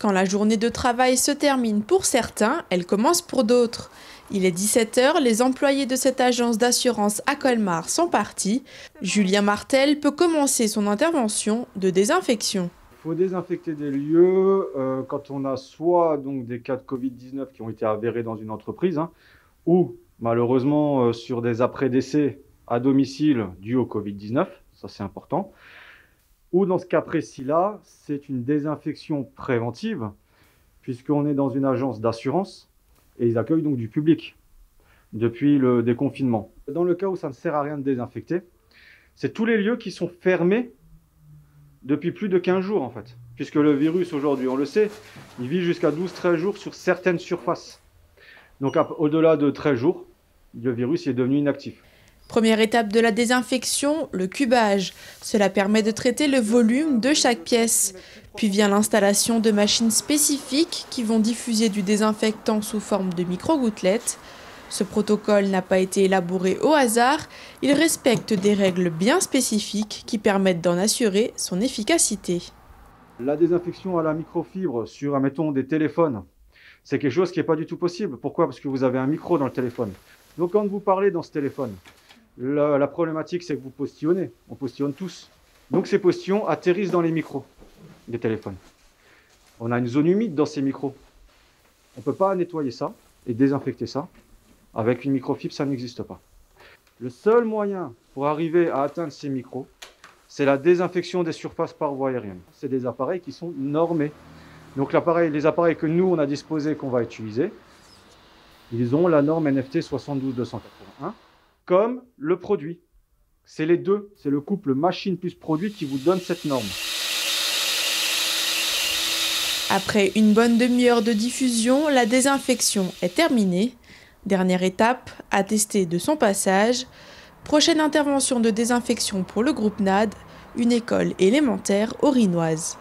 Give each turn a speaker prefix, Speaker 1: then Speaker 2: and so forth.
Speaker 1: Quand la journée de travail se termine pour certains, elle commence pour d'autres. Il est 17 h, les employés de cette agence d'assurance à Colmar sont partis. Julien Martel peut commencer son intervention de désinfection.
Speaker 2: Il faut désinfecter des lieux quand on a soit donc, des cas de Covid-19 qui ont été avérés dans une entreprise, ou malheureusement sur des après-décès à domicile dus au Covid-19, ça c'est important. Ou dans ce cas précis-là, c'est une désinfection préventive, puisqu'on est dans une agence d'assurance et ils accueillent donc du public depuis le déconfinement. Dans le cas où ça ne sert à rien de désinfecter, c'est tous les lieux qui sont fermés depuis plus de 15 jours en fait. Puisque le virus aujourd'hui, on le sait, il vit jusqu'à 12-13 jours sur certaines surfaces. Donc au-delà de 13 jours, le virus est devenu inactif.
Speaker 1: Première étape de la désinfection, le cubage. Cela permet de traiter le volume de chaque pièce. Puis vient l'installation de machines spécifiques qui vont diffuser du désinfectant sous forme de micro-gouttelettes. Ce protocole n'a pas été élaboré au hasard, il respecte des règles bien spécifiques qui permettent d'en assurer son efficacité.
Speaker 2: La désinfection à la microfibre sur, admettons, des téléphones, c'est quelque chose qui n'est pas du tout possible. Pourquoi? Parce que vous avez un micro dans le téléphone. Donc quand vous parlez dans ce téléphone, la problématique c'est que vous postillonnez, on postillonne tous. Donc ces postillons atterrissent dans les micros des téléphones. On a une zone humide dans ces micros. On ne peut pas nettoyer ça et désinfecter ça. Avec une microfibre, ça n'existe pas. Le seul moyen pour arriver à atteindre ces micros, c'est la désinfection des surfaces par voie aérienne. C'est des appareils qui sont normés. Donc les appareils que nous, on a disposés, qu'on va utiliser, ils ont la norme NFT 72281, comme le produit. C'est les deux, c'est le couple machine plus produit qui vous donne cette norme.
Speaker 1: Après une bonne demi-heure de diffusion, la désinfection est terminée. Dernière étape, attester de son passage. Prochaine intervention de désinfection pour le groupe NAD, une école élémentaire orinoise.